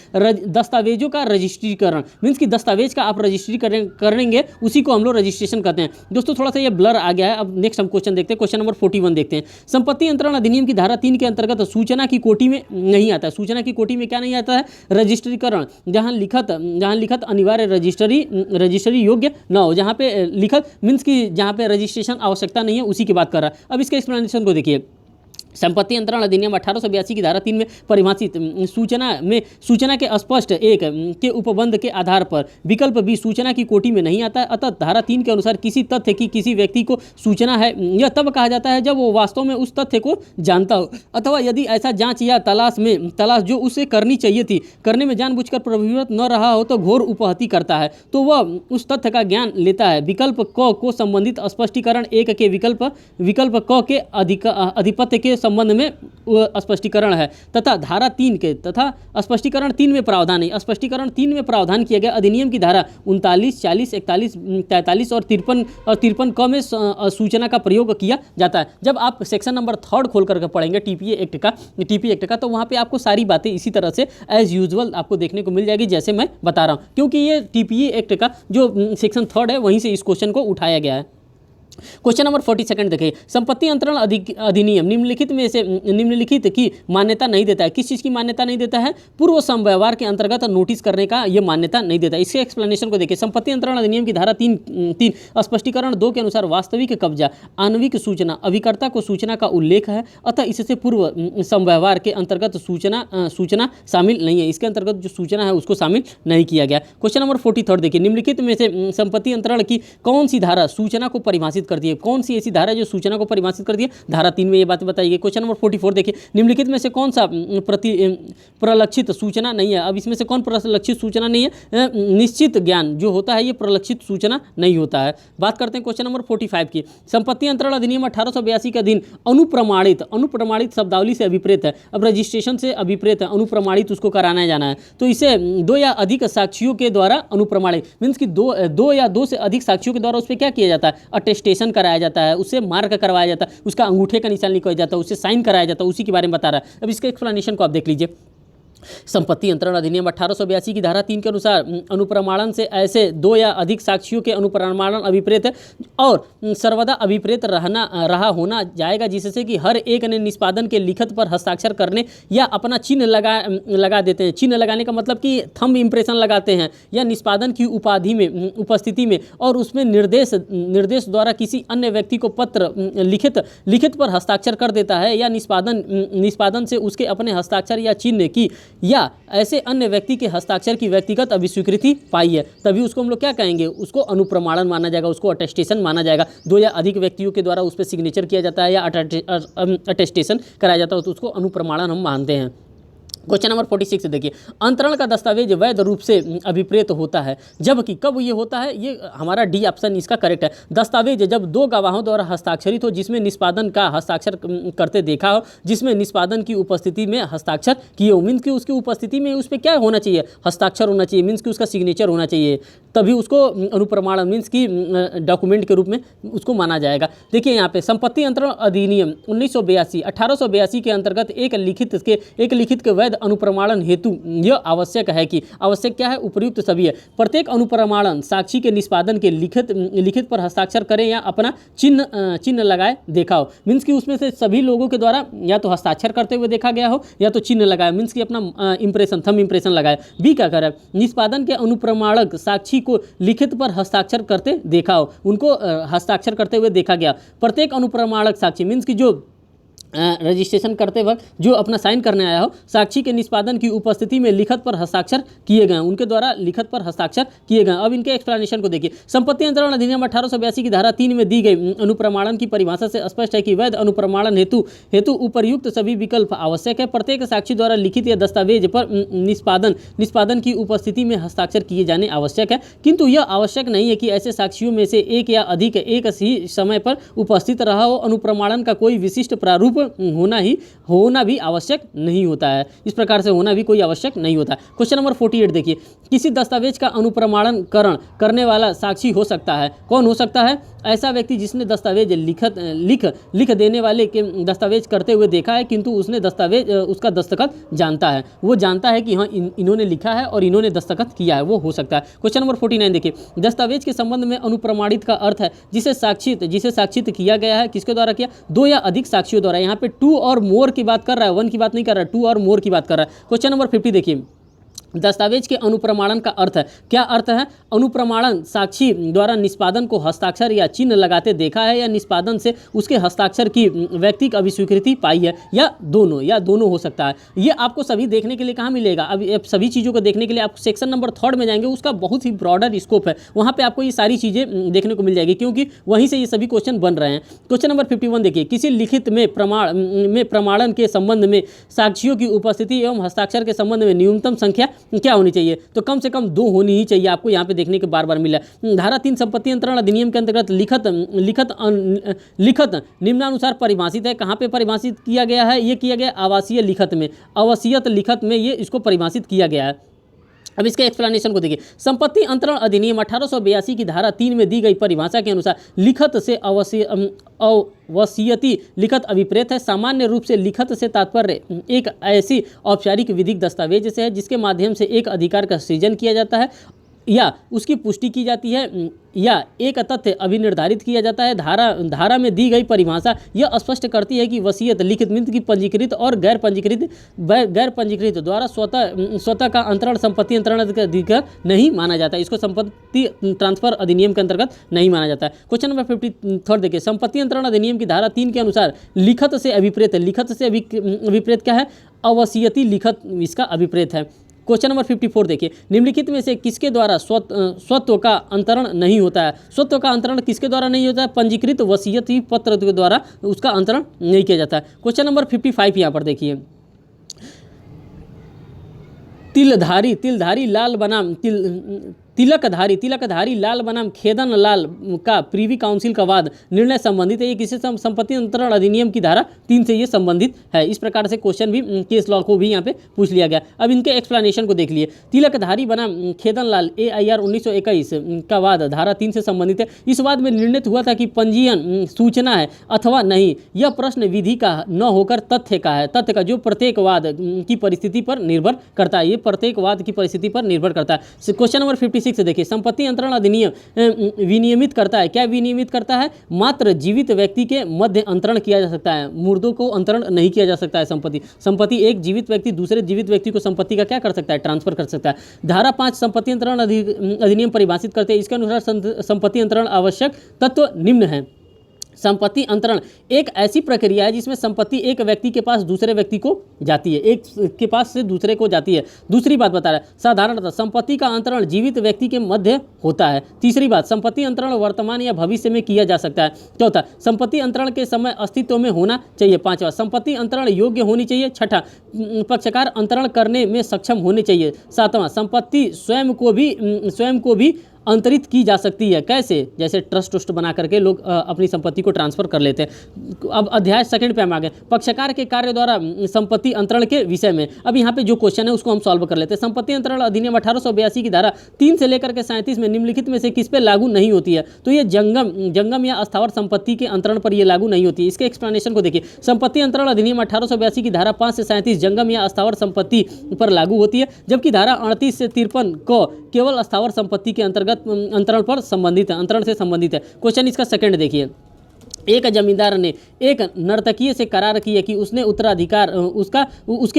दस्तावेजों का रजिस्ट्रीकरण, मीन्स कि दस्तावेज का आप रजिस्ट्री करेंगे, उसी को हम लोग रजिस्ट्रेशन कहते हैं। दोस्तों थोड़ा सा ये ब्लर आ गया है। अब नेक्स्ट हम क्वेश्चन देखते हैं, क्वेश्चन नंबर 41 देखते हैं। संपत्ति अंतरण अधिनियम की धारा 3 के अंतर्गत सूचना की कोटि में नहीं आता है। सूचना की कोटि में क्या नहीं आता है, रजिस्ट्रीकरण, जहां लिखत अनिवार्य रजिस्ट्री योग्य न हो, जहां पे लिखत मीन्स कि जहां पे रजिस्ट्रेशन आवश्यकता नहीं है, उसी की बात कर रहा है। अब इसके एक्सप्लेनेशन को देखिए, संपत्ति अंतरण अधिनियम 1882 की धारा 3 में परिभाषित सूचना के स्पष्ट एक के उपबंध के आधार पर विकल्प बी सूचना की कोटि में नहीं आता है। अतः धारा 3 के अनुसार किसी तथ्य की किसी व्यक्ति को सूचना है, यह तब कहा जाता है जब वो वास्तव में उस तथ्य को जानता हो, अथवा यदि ऐसा जांच या तलाश जो उसे करनी चाहिए थी करने में जानबूझकर प्रभावित न रहा हो तो घोर उपहति करता है, तो वह उस तथ्य का ज्ञान लेता है। विकल्प क को संबंधित स्पष्टीकरण 1 के विकल्प क के अधिपत्य के संबंध में स्पष्टीकरण है तथा धारा 3 के तथा स्पष्टीकरण 3 में प्रावधान है। स्पष्टीकरण 3 में प्रावधान किया गया अधिनियम की धारा 39, 40, 41, 43 और 53 क में सूचना का प्रयोग किया जाता है। जब आप सेक्शन नंबर 3 खोल करके पढ़ेंगे टीपीए एक्ट का तो वहाँ पे आपको सारी बातें इसी तरह से एज यूजुअल आपको देखने को मिल जाएगी, जैसे मैं बता रहा हूँ, क्योंकि ये टीपीए एक्ट का जो सेक्शन 3 है वहीं से इस क्वेश्चन को उठाया गया है। क्वेश्चन नंबर 42 देखिए, संपत्ति अंतरण अधिनियम निम्नलिखित की मान्यता नहीं देता है। किस चीज़ की मान्यता नहीं देता है, पूर्व समव्यवहार के अंतर्गत नोटिस करने का यह मान्यता नहीं देता है। इसके एक्सप्लेनेशन को देखिए, संपत्ति अंतरण अधिनियम की धारा 3 स्पष्टीकरण 2 के अनुसार वास्तविक कब्जा, आणविक सूचना, अभिकर्ता को सूचना का उल्लेख है, अतः इससे पूर्व समव्यवहार के अंतर्गत सूचना शामिल नहीं है। इसके अंतर्गत जो सूचना है उसको शामिल नहीं किया गया। क्वेश्चन नंबर 43 देखिए, निम्नलिखित में से संपत्ति अंतरण की कौन सी धारा सूचना को परिभाषित करती है? कौन सी ऐसी धारा जो सूचना को परिभाषित करती है? धारा 3 में ये बात बताई गई। क्वेश्चन नंबर 44 देखिए, निम्नलिखित में से कौन सा प्रलक्षित सूचना नहीं है? अब इसमें से कौन प्रलक्षित सूचना नहीं है? निश्चित ज्ञान जो होता है ये प्रलक्षित सूचना नहीं होता है। बात करते हैं क्वेश्चन नंबर 45 की। संपत्ति अंतरण अधिनियम 1882 के अधीन अनुप्रमाणित शब्दावली से अभिप्रेत है। अब रजिस्ट्रेशन से अभिप्रेत है, अनुप्रमाणित उसको कराना जाना है, तो इसे 2 या अधिक साक्षियों के द्वारा अनुप्रमाणित मीन्स कि दो या 2 से अधिक साक्षियों के द्वारा उस पर क्या किया जाता है, अटेस्टेशन कराया जाता है, उससे मार्क करवाया जाता है, उसका अंगूठे का निशान लिखवाया जाता है, उससे साइन कराया जाता है, उसी के बारे में बता रहा है। अब इसके एक्सप्लेनेशन को आप देख लीजिए। संपत्ति अंतरण अधिनियम 1882 की धारा 3 के अनुसार अनुप्रमाणन से ऐसे 2 या अधिक साक्षियों के अनुप्रमाणन अभिप्रेत और सर्वदा अभिप्रेत रहा होना जाएगा, जिससे कि हर एक ने निष्पादन के लिखत पर हस्ताक्षर करने या अपना चिन्ह लगा देते हैं। चिन्ह लगाने का मतलब कि थंब इंप्रेशन लगाते हैं, या निष्पादन की उपस्थिति में और उसमें निर्देश द्वारा किसी अन्य व्यक्ति को पत्र लिखित पर हस्ताक्षर कर देता है, या निष्पादन से उसके अपने हस्ताक्षर या चिन्ह की या ऐसे अन्य व्यक्ति के हस्ताक्षर की व्यक्तिगत अभिस्वीकृति पाई है, तभी उसको हम लोग क्या कहेंगे, उसको अनुप्रमाणन माना जाएगा, उसको अटेस्टेशन माना जाएगा। 2 या अधिक व्यक्तियों के द्वारा उस पर सिग्नेचर किया जाता है या अटेस्टेशन कराया जाता है, तो उसको अनुप्रमाणन हम मानते हैं। क्वेश्चन नंबर 46 देखिए, अंतरण का दस्तावेज वैध रूप से अभिप्रेत होता है, जबकि कब ये होता है, ये हमारा डी ऑप्शन इसका करेक्ट है। दस्तावेज जब 2 गवाहों द्वारा हस्ताक्षरित हो, जिसमें निष्पादन का हस्ताक्षर करते देखा हो, जिसमें निष्पादन की उपस्थिति में हस्ताक्षर किए हो, मीन्स की उसकी उपस्थिति में उस पर क्या होना चाहिए, हस्ताक्षर होना चाहिए, मीन्स की उसका सिग्नेचर होना चाहिए, तभी उसको अनुप्रमाणन मीन्स की डॉक्यूमेंट के रूप में उसको माना जाएगा। देखिए यहाँ पे संपत्ति अंतरण अधिनियम 1882 के अंतर्गत एक लिखित के वैध अनुप्रमाणन हेतु यह आवश्यक है कि आवश्यक क्या है, उपयुक्त सभी है। प्रत्येक अनुप्रमाणन साक्षी के निष्पादन के लिखित पर हस्ताक्षर करें या अपना चिन्ह लगाए देखा हो, मीन्स कि उसमें से सभी लोगों के द्वारा या तो हस्ताक्षर करते हुए देखा गया हो या तो चिन्ह लगाया, मीन्स कि अपना थंब इंप्रेशन लगाया। बी क्या करे, निष्पादन के अनुप्रमाणक साक्षी को लिखित पर हस्ताक्षर करते देखा हो, उनको हस्ताक्षर करते हुए देखा गया। प्रत्येक अनुप्रमाणक साक्षी मीन्स कि जो रजिस्ट्रेशन करते वक्त जो अपना साइन करने आया हो, साक्षी के निष्पादन की उपस्थिति में लिखत पर हस्ताक्षर किए गए, उनके द्वारा लिखत पर हस्ताक्षर किए गए। अब इनके एक्सप्लेनेशन को देखिए। संपत्ति अंतरण अधिनियम 1882 की धारा 3 में दी गई अनुप्रमाणन की परिभाषा से स्पष्ट है कि वैध अनुप्रमाणन हेतु उपर्युक्त सभी विकल्प आवश्यक है। प्रत्येक साक्षी द्वारा लिखित या दस्तावेज पर निष्पादन की उपस्थिति में हस्ताक्षर किए जाने आवश्यक है, किंतु यह आवश्यक नहीं है कि ऐसे साक्षियों में से एक या अधिक एक ही समय पर उपस्थित रहा हो। अनुप्रमाणन का कोई विशिष्ट प्रारूप होना भी आवश्यक नहीं होता है। इस प्रकार से होना भी कोई आवश्यक नहीं होता है। क्वेश्चन नंबर 48 देखिए। किसी दस्तावेज का अनुप्रमाणन करने वाला साक्षी हो सकता है। कौन हो सकता है? ऐसा व्यक्ति जिसने दस्तावेज लिख देने वाले के दस्तावेज करते हुए देखा है, किंतु उसने दस्तावेज उसका दस्तखत जानता है, वो जानता है कि हाँ इन्होंने लिखा है और इन्होंने दस्तखत किया है, वो हो सकता है। क्वेश्चन नंबर 49 देखिए। दस्तावेज के संबंध में अनुप्रमाणित का अर्थ है जिसे साक्षित किया गया है। किसके द्वारा किया? दो या अधिक साक्षियों द्वारा। यहाँ पे टू और मोर की बात कर रहा है, वन की बात नहीं कर रहा है, टू और मोर की बात कर रहा है। क्वेश्चन नंबर 50 देखिए। दस्तावेज के अनुप्रमाणन का अर्थ है। क्या अर्थ है? अनुप्रमाणन साक्षी द्वारा निष्पादन को हस्ताक्षर या चिन्ह लगाते देखा है, या निष्पादन से उसके हस्ताक्षर की व्यक्ति की स्वीकृति पाई है, या दोनों हो सकता है। ये आपको सभी देखने के लिए कहाँ मिलेगा? अब सभी चीज़ों को देखने के लिए आप सेक्शन नंबर 3 में जाएंगे, उसका बहुत ही ब्रॉडर स्कोप है, वहाँ पर आपको ये सारी चीज़ें देखने को मिल जाएगी, क्योंकि वहीं से ये सभी क्वेश्चन बन रहे हैं। क्वेश्चन नंबर 51 देखिए। किसी लिखित में प्रमाणन के संबंध में साक्षियों की उपस्थिति एवं हस्ताक्षर के संबंध में न्यूनतम संख्या क्या होनी चाहिए? तो कम से कम 2 होनी ही चाहिए। आपको यहाँ पे देखने के बार मिला। धारा 3 संपत्ति अंतरण अधिनियम के अंतर्गत लिखत निम्नानुसार परिभाषित है। कहाँ पे परिभाषित किया गया है? ये किया गया आवासीय लिखत में, आवासीयत लिखत में ये इसको परिभाषित किया गया है। अब इसके एक्सप्लेनेशन को देखिए। संपत्ति अंतरण अधिनियम 1882 की धारा 3 में दी गई परिभाषा के अनुसार लिखत से अवसीयती लिखत अभिप्रेत है। सामान्य रूप से लिखत से तात्पर्य एक ऐसी औपचारिक विधिक दस्तावेज से है जिसके माध्यम से एक अधिकार का सृजन किया जाता है या उसकी पुष्टि की जाती है, या एक तथ्य अभिनिर्धारित किया जाता है। धारा में दी गई परिभाषा यह स्पष्ट करती है कि वसीयत लिखित मित्र की पंजीकृत और गैर पंजीकृत द्वारा स्वतः का अंतरण संपत्ति अंतरण अधिकार नहीं माना जाता है। इसको संपत्ति ट्रांसफर अधिनियम के अंतर्गत नहीं माना जाता है। क्वेश्चन नंबर 53 देखिए। संपत्ति अंतरण अधिनियम की धारा 3 के अनुसार लिखत से अभिप्रेत क्या है? अवसीयती लिखत इसका अभिप्रेत है। क्वेश्चन नंबर 54 देखिए। निम्नलिखित में से किसके द्वारा स्वत्व का अंतरण नहीं होता है? स्वत्व का अंतरण किसके द्वारा नहीं होता है? पंजीकृत वसीयती पत्र के द्वारा उसका अंतरण नहीं किया जाता है। क्वेश्चन नंबर 55 यहाँ पर देखिए। तिलकधारी लाल बनाम खेदन लाल का प्रीवी काउंसिल का वाद निर्णय संबंधित है। ये किसी संपत्ति अंतरण अधिनियम की धारा 3 से ये संबंधित है। इस प्रकार से क्वेश्चन भी केस लॉ को भी यहाँ पे पूछ लिया गया। अब इनके एक्सप्लेनेशन को देख लिए। तिलकधारी बनाम खेदन लाल AIR 1921 का वाद धारा 3 से संबंधित है। इस वाद में निर्णित हुआ था कि पंजीयन सूचना है अथवा नहीं, यह प्रश्न विधि का न होकर तथ्य का है। तथ्य का जो प्रत्येक वाद की परिस्थिति पर निर्भर करता है, ये प्रत्येक वाद की परिस्थिति पर निर्भर करता है। क्वेश्चन नंबर 56 से देखिए। संपत्ति अंतरण अधिनियम विनियमित करता है। क्या विनियमित करता है? मात्र जीवित व्यक्ति के मध्य अंतरण किया जा सकता है, मुर्दों को अंतरण नहीं किया जा सकता है। संपत्ति एक जीवित व्यक्ति दूसरे जीवित व्यक्ति को संपत्ति का क्या कर सकता है? ट्रांसफर कर सकता है। धारा 5 संपत्ति अंतरण अधिनियम परिभाषित करते हैं। इसके अनुसार संपत्ति अंतरण आवश्यक तत्व निम्न है। संपत्ति अंतरण एक ऐसी प्रक्रिया है जिसमें संपत्ति एक व्यक्ति के पास दूसरे व्यक्ति को जाती है, एक के पास से दूसरे को जाती है। दूसरी बात बता रहा है, साधारणतः संपत्ति का अंतरण जीवित व्यक्ति के मध्य होता है। तीसरी बात, संपत्ति अंतरण वर्तमान या भविष्य में किया जा सकता है। चौथा, संपत्ति अंतरण के समय अस्तित्व में होना चाहिए। पांचवा, संपत्ति अंतरण योग्य होनी चाहिए। छठा, पक्षकार अंतरण करने में सक्षम होने चाहिए। सातवां, संपत्ति स्वयं को भी अंतरित की जा सकती है। कैसे? जैसे ट्रस्ट बना करके लोग अपनी संपत्ति को ट्रांसफर कर लेते हैं। अब अध्याय 2 पे हम आ गए, पक्षकार के कार्य द्वारा संपत्ति अंतरण के विषय में। अब यहाँ पे जो क्वेश्चन है उसको हम सॉल्व कर लेते हैं। संपत्ति अंतरण अधिनियम 1882 की धारा 3 से लेकर के 37 में निम्नलिखित में से किस पे लागू नहीं होती है? तो ये जंगम या अस्थावर संपत्ति के अंतरण पर ये लागू नहीं होती है। इसके एक्सप्लेनेशन को देखिए। संपत्ति अंतरण अधिनियम 1882 की धारा 5 से 37 जंगम या अस्थावर संपत्ति पर लागू होती है, जबकि धारा 38 से 53 को केवल अस्थावर संपत्ति के अंतर्गत अंतरण पर संबंधित है, अंतरण से संबंधित है। क्वेश्चन इसका सेकंड देखिए। एक जमींदार ने एक नर्तकी से करार किया कि उसके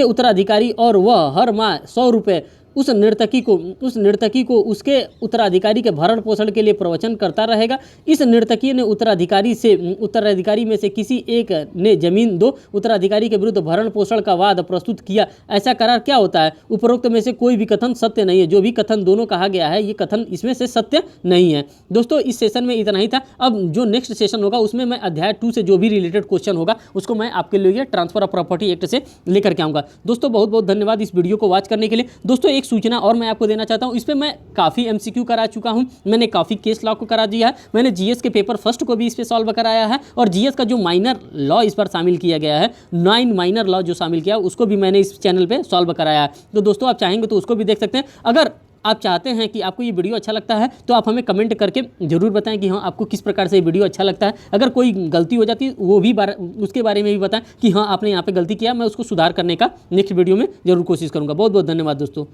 उत्तराधिकारी और वह हर माह 100 रुपये उस नर्तकी को उसके उत्तराधिकारी के भरण पोषण के लिए प्रवचन करता रहेगा। इस नर्तकी ने उत्तराधिकारी में से किसी एक ने जमीन दो उत्तराधिकारी के विरुद्ध भरण पोषण का वाद प्रस्तुत किया। ऐसा करार क्या होता है? उपरोक्त में से कोई भी कथन सत्य नहीं है। जो भी कथन दोनों कहा गया है, ये कथन इसमें से सत्य नहीं है। दोस्तों, इस सेशन में इतना ही था। अब जो नेक्स्ट सेशन होगा उसमें मैं अध्याय 2 से जो भी रिलेटेड क्वेश्चन होगा उसको मैं आपके लिए ट्रांसफर ऑफ प्रॉपर्टी एक्ट से लेकर के आऊँगा। दोस्तों, बहुत बहुत धन्यवाद इस वीडियो को वॉच करने के लिए। दोस्तों, एक सूचना और मैं आपको देना चाहता हूँ। इस पर मैं काफ़ी MCQ करा चुका हूँ, मैंने काफ़ी केस लॉ को करा दिया है, मैंने GS के पेपर फर्स्ट को भी इस पर सॉल्व कराया है, और GS का जो माइनर लॉ इस पर शामिल किया गया है, 9 माइनर लॉ जो शामिल किया उसको भी मैंने इस चैनल पे सॉल्व कराया है। तो दोस्तों, आप चाहेंगे तो उसको भी देख सकते हैं। अगर आप चाहते हैं कि आपको ये वीडियो अच्छा लगता है तो आप हमें कमेंट करके जरूर बताएं कि हाँ, आपको किस प्रकार से ये वीडियो अच्छा लगता है। अगर कोई गलती हो जाती है वो भी उसके बारे में भी बताएं कि हाँ, आपने यहाँ पे गलती किया, मैं उसको सुधार करने का नेक्स्ट वीडियो में जरूर कोशिश करूँगा। बहुत बहुत धन्यवाद दोस्तों।